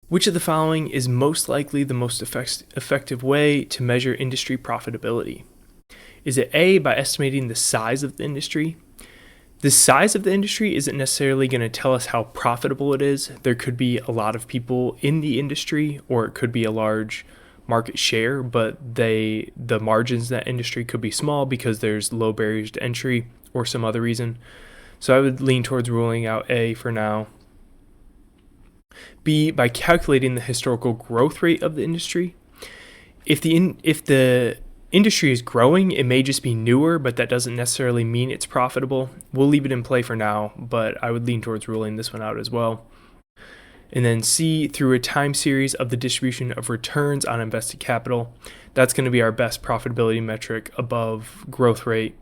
Which of the following is most likely the most effective way to measure industry profitability? Is it A, by estimating the size of the industry? The size of the industry isn't necessarily going to tell us how profitable it is. There could be a lot of people in the industry, or it could be a large market share, but the margins in that industry could be small because there's low barriers to entry or some other reason. So I would lean towards ruling out A for now. B, by calculating the historical growth rate of the industry. If the industry is growing, it may just be newer, but that doesn't necessarily mean it's profitable. We'll leave it in play for now, but I would lean towards ruling this one out as well. And then C, through a time series of the distribution of returns on invested capital. That's going to be our best profitability metric above growth rate.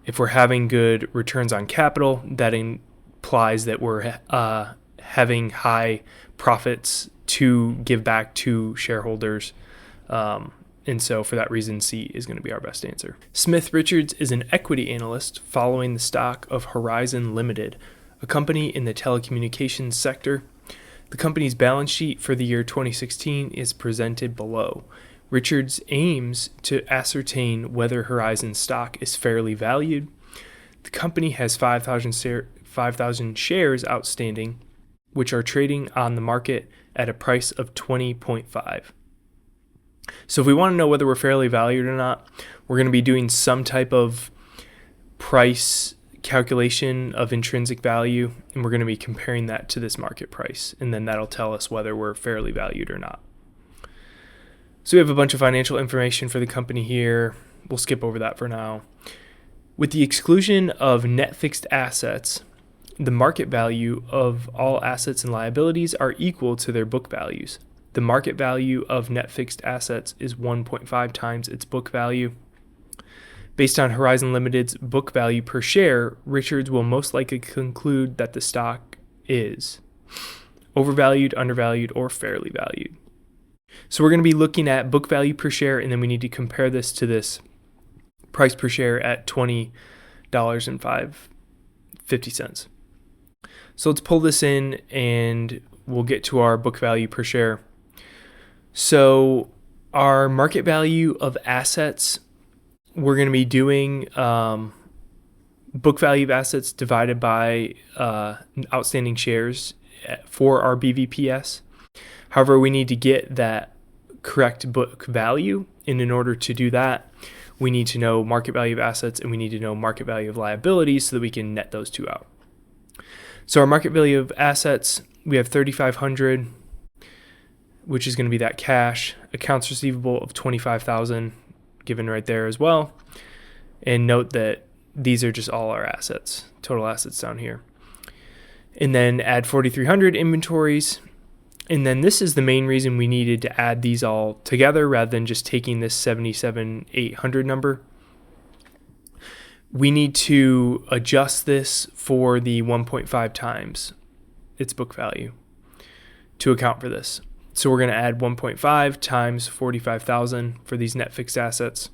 If we're having good returns on capital, that implies that we're having high profits to give back to shareholders. And so for that reason, C is going to be our best answer. Smith Richards is an equity analyst following the stock of Horizon Limited, a company in the telecommunications sector. The company's balance sheet for the year 2016 is presented below. Richards aims to ascertain whether Horizon stock is fairly valued. The company has 5,000 shares outstanding, which are trading on the market at a price of 20.5. So if we want to know whether we're fairly valued or not, we're going to be doing some type of price calculation of intrinsic value, and we're going to be comparing that to this market price, and then that'll tell us whether we're fairly valued or not. So we have a bunch of financial information for the company here. We'll skip over that for now. With the exclusion of net fixed assets, the market value of all assets and liabilities are equal to their book values. The market value of net fixed assets is 1.5 times its book value. Based on Horizon Limited's book value per share, Richards will most likely conclude that the stock is overvalued, undervalued, or fairly valued. So we're going to be looking at book value per share, and then we need to compare this to this price per share at $20.50. So let's pull this in and we'll get to our book value per share. So our market value of assets, we're going to be doing book value of assets divided by outstanding shares for our BVPS. However, we need to get that correct book value, and in order to do that, we need to know market value of assets and we need to know market value of liabilities so that we can net those two out. So our market value of assets, we have $3,500, which is going to be that cash. Accounts receivable of $25,000 given right there as well. And note that these are just all our assets, total assets down here. And then add 4,300 inventories. And then this is the main reason we needed to add these all together rather than just taking this 77,800 number. We need to adjust this for the 1.5 times its book value to account for this. So we're going to add 1.5 times 45,000 for these net fixed assets.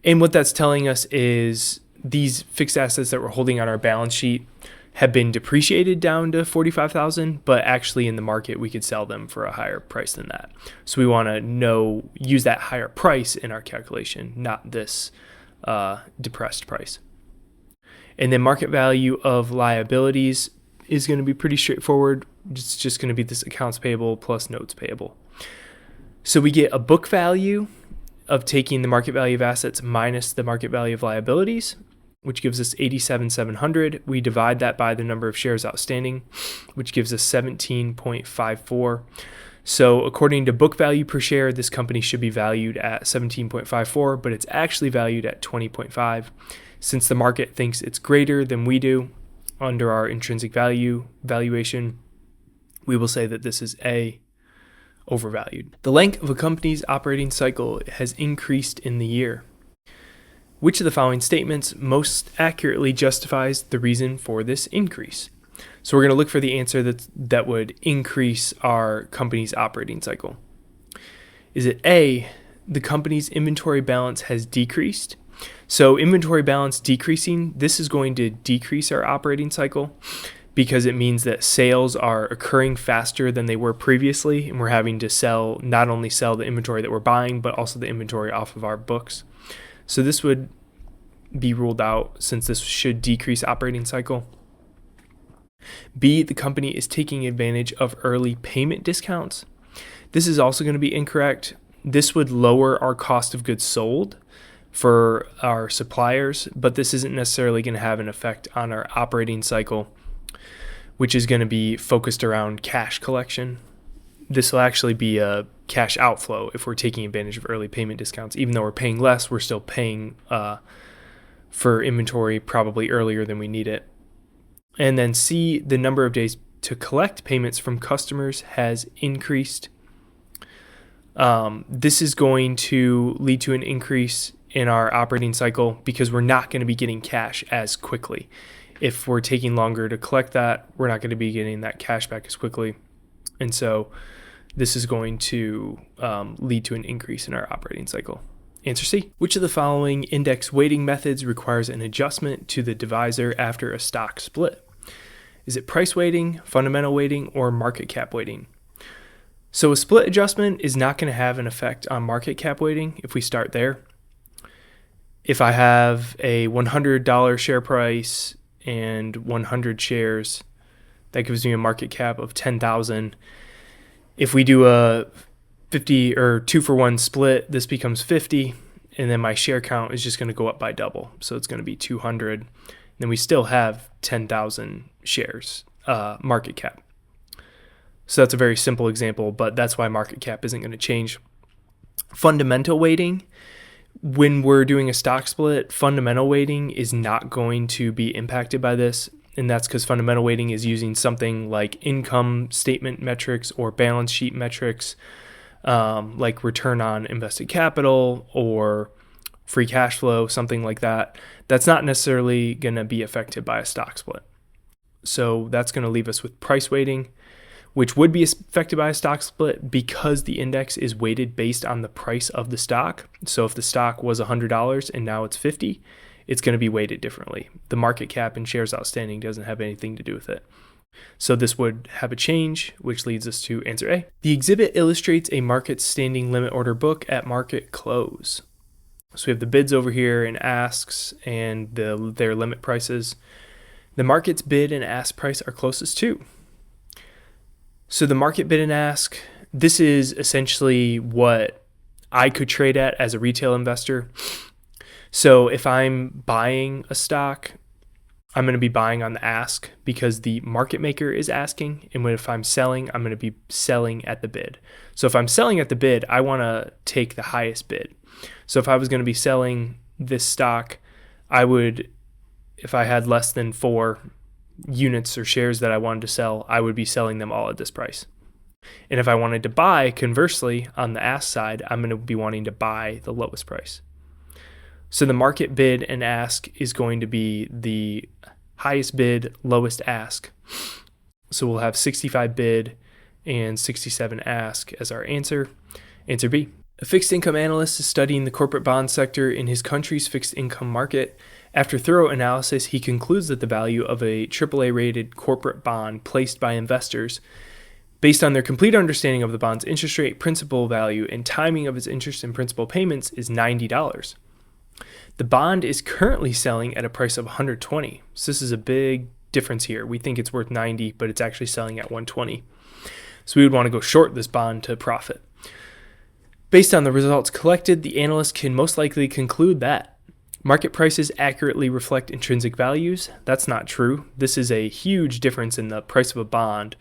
And what that's telling us is these fixed assets that we're holding on our balance sheet have been depreciated down to 45,000, but actually in the market we could sell them for a higher price than that. So we want to use that higher price in our calculation, not this depressed price. And then market value of liabilities is going to be pretty straightforward. It's just going to be this accounts payable plus notes payable. So we get a book value of taking the market value of assets minus the market value of liabilities, which gives us 87,700. We divide that by the number of shares outstanding, which gives us 17.54. So according to book value per share, this company should be valued at 17.54, but it's actually valued at 20.5. Since the market thinks it's greater than we do under our intrinsic value valuation, we will say that this is A, overvalued. The length of a company's operating cycle has increased in the year. Which of the following statements most accurately justifies the reason for this increase? So we're going to look for the answer that would increase our company's operating cycle. Is it A, the company's inventory balance has decreased? So inventory balance decreasing, this is going to decrease our operating cycle. because it means that sales are occurring faster than they were previously, and we're having to not only sell the inventory that we're buying, but also the inventory off of our books. So this would be ruled out, since this should decrease operating cycle. B, the company is taking advantage of early payment discounts. This is also going to be incorrect. This would lower our cost of goods sold for our suppliers, but this isn't necessarily going to have an effect on our operating cycle, which is going to be focused around cash collection. This will actually be a cash outflow if we're taking advantage of early payment discounts. Even though we're paying less, we're still paying for inventory probably earlier than we need it. And then C, the number of days to collect payments from customers has increased. This is going to lead to an increase in our operating cycle because we're not going to be getting cash as quickly. If we're taking longer to collect that, we're not going to be getting that cash back as quickly. And so this is going to lead to an increase in our operating cycle. Answer C. Which of the following index weighting methods requires an adjustment to the divisor after a stock split? Is it price weighting, fundamental weighting, or market cap weighting? So a split adjustment is not going to have an effect on market cap weighting if we start there. If I have a $100 share price and 100 shares, that gives me a market cap of 10,000. If we do a 50 or 2-for-1 split, this becomes 50, and then my share count is just going to go up by double. So it's going to be 200. Then we still have 10,000 shares market cap. So that's a very simple example, but that's why market cap isn't going to change. Fundamental weighting, when we're doing a stock split, fundamental weighting is not going to be impacted by this. And that's because fundamental weighting is using something like income statement metrics or balance sheet metrics, like return on invested capital or free cash flow, something like that. That's not necessarily going to be affected by a stock split. So that's going to leave us with price weighting, which would be affected by a stock split because the index is weighted based on the price of the stock. So if the stock was $100 and now it's $50, it's going to be weighted differently. The market cap and shares outstanding doesn't have anything to do with it. So this would have a change, which leads us to answer A. The exhibit illustrates a market standing limit order book at market close. So we have the bids over here and asks and their limit prices. The market's bid and ask price are closest to. So the market bid and ask, this is essentially what I could trade at as a retail investor. So if I'm buying a stock, I'm going to be buying on the ask because the market maker is asking. And if I'm selling, I'm going to be selling at the bid. So if I'm selling at the bid, I want to take the highest bid. So if I was going to be selling this stock, I would, if I had less than 4 units or shares that I wanted to sell, I would be selling them all at this price. And if I wanted to buy, conversely, on the ask side, I'm going to be wanting to buy the lowest price. So the market bid and ask is going to be the highest bid, lowest ask. So we'll have 65 bid and 67 ask as our answer. Answer B. A fixed income analyst is studying the corporate bond sector in his country's fixed income market. After thorough analysis, he concludes that the value of a AAA rated corporate bond placed by investors, based on their complete understanding of the bond's interest rate, principal value, and timing of its interest and principal payments, is $90. The bond is currently selling at a price of $120. So this is a big difference here. We think it's worth $90, but it's actually selling at $120. So we would want to go short this bond to profit. Based on the results collected, the analyst can most likely conclude that market prices accurately reflect intrinsic values. That's not true. This is a huge difference in the price of a bond.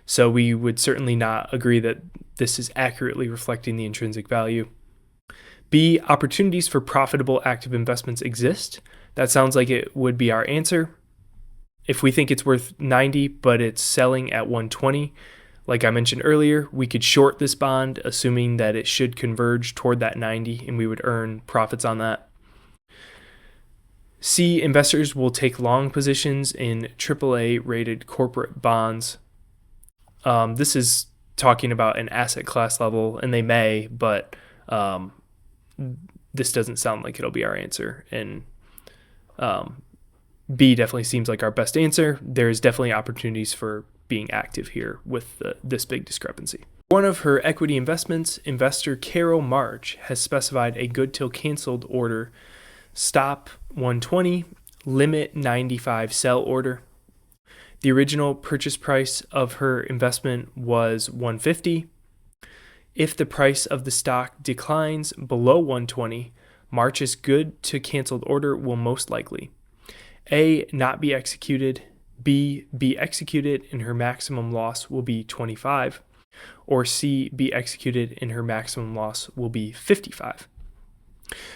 So we would certainly not agree that this is accurately reflecting the intrinsic value. B, opportunities for profitable active investments exist. That sounds like it would be our answer. If we think it's worth 90, but it's selling at 120, like I mentioned earlier, we could short this bond, assuming that it should converge toward that 90, and we would earn profits on that. C, investors will take long positions in AAA rated corporate bonds. This is talking about an asset class level, and they may, but this doesn't sound like it'll be our answer. And B definitely seems like our best answer. There's definitely opportunities for being active here with this big discrepancy. One of her equity investments, investor Carol March, has specified a good till canceled order, stop 120, limit 95 sell order. The original purchase price of her investment was 150. If the price of the stock declines below 120, March's good to canceled order will most likely A, not be executed, B, be executed and her maximum loss will be 25, or C, be executed and her maximum loss will be 55.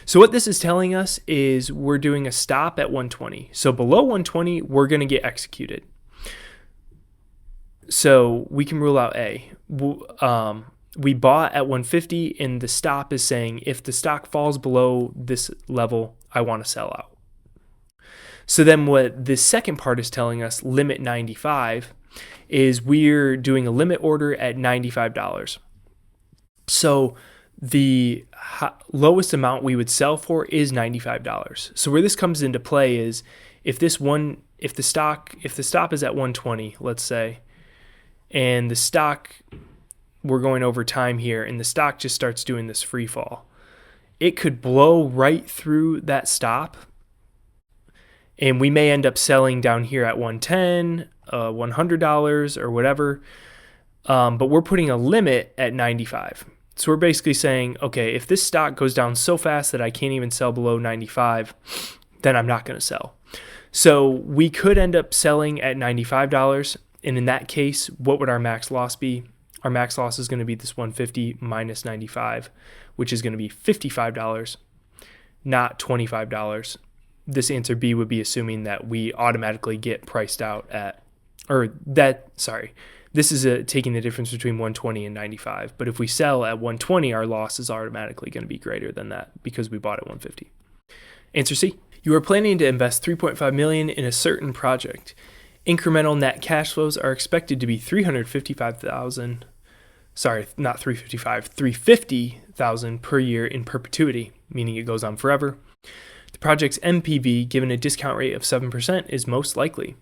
So what this is telling us is we're doing a stop at 120. So below 120, we're going to get executed. So we can rule out A. We bought at 150 and the stop is saying if the stock falls below this level, I want to sell out. So then what this second part is telling us, limit 95, is we're doing a limit order at $95. So the lowest amount we would sell for is $95. So where this comes into play is if the stop is at 120, let's say, and the stock, we're going over time here, and the stock just starts doing this free fall, it could blow right through that stop. And we may end up selling down here at 110, $100 or whatever. But we're putting a limit at 95. So we're basically saying, okay, if this stock goes down so fast that I can't even sell below 95, then I'm not going to sell. So we could end up selling at $95. And in that case, what would our max loss be? Our max loss is going to be this 150 minus 95, which is going to be $55, not $25. This answer B would be assuming that we automatically get priced out at, this is taking the difference between 120 and 95. But if we sell at 120, our loss is automatically going to be greater than that because we bought at 150. Answer C. You are planning to invest $3.5 million in a certain project. Incremental net cash flows are expected to be $350,000 per year in perpetuity, meaning it goes on forever. The project's NPV, given a discount rate of 7%, is most likely.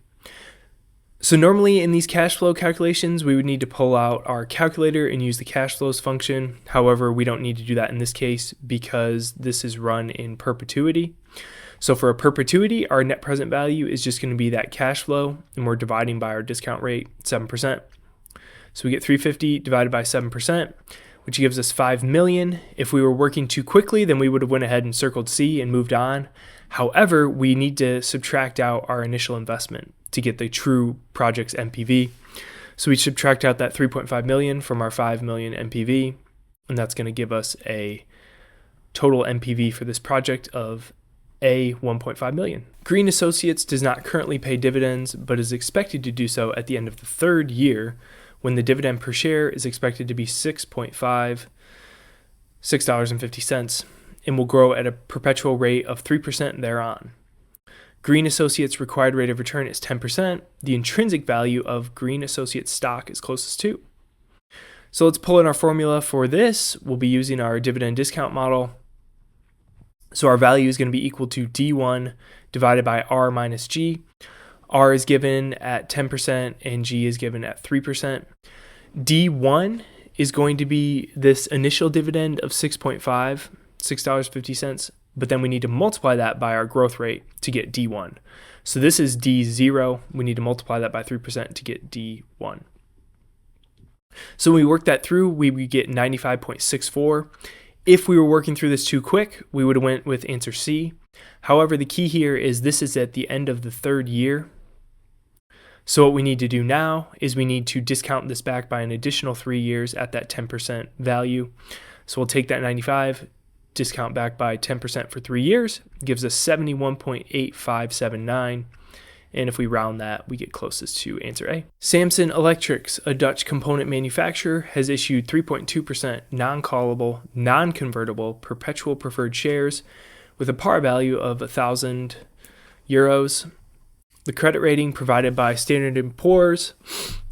So normally in these cash flow calculations, we would need to pull out our calculator and use the cash flows function. However, we don't need to do that in this case because this is run in perpetuity. So for a perpetuity, our net present value is just going to be that cash flow, and we're dividing by our discount rate, 7%. So we get 350 divided by 7%, which gives us 5 million. If we were working too quickly, then we would have went ahead and circled C and moved on. However, we need to subtract out our initial investment to get the true project's NPV. So we subtract out that 3.5 million from our 5 million NPV, and that's going to give us a total NPV for this project of A, 1.5 million. Green Associates does not currently pay dividends, but is expected to do so at the end of the third year, when the dividend per share is expected to be $6.50, and will grow at a perpetual rate of 3% thereon. Green Associates' required rate of return is 10%. The intrinsic value of Green Associates stock is closest to. So let's pull in our formula for this. We'll be using our dividend discount model. So our value is going to be equal to D1 divided by R minus G. R is given at 10% and G is given at 3%. D1 is going to be this initial dividend of $6.50, but then we need to multiply that by our growth rate to get D1. So this is D0. We need to multiply that by 3% to get D1. So when we work that through, we would get 95.64. If we were working through this too quick, we would have went with answer C. However, the key here is this is at the end of the third year. So what we need to do now is we need to discount this back by an additional 3 years at that 10% value. So we'll take that 95, discount back by 10% for 3 years, gives us 71.8579. And if we round that, we get closest to answer A. Samson Electrics, a Dutch component manufacturer, has issued 3.2% non-callable, non-convertible, perpetual preferred shares with a par value of €1,000. The credit rating provided by Standard & Poor's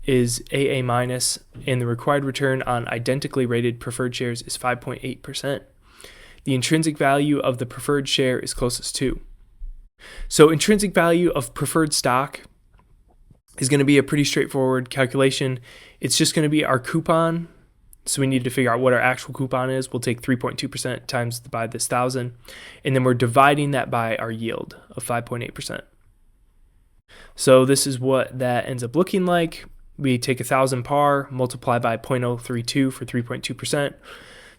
is AA-, and the required return on identically rated preferred shares is 5.8%. The intrinsic value of the preferred share is closest to. So intrinsic value of preferred stock is going to be a pretty straightforward calculation. It's just going to be our coupon. So we need to figure out what our actual coupon is. We'll take 3.2% times by this 1,000, and then we're dividing that by our yield of 5.8%. So this is what that ends up looking like. We take 1,000 par, multiply by 0.032 for 3.2%.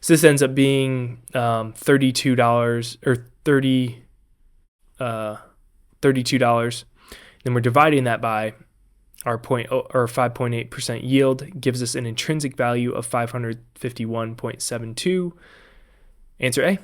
So this ends up being $32 or $32. Then we're dividing that by our 5.8% yield, gives us an intrinsic value of 551.72. Answer A.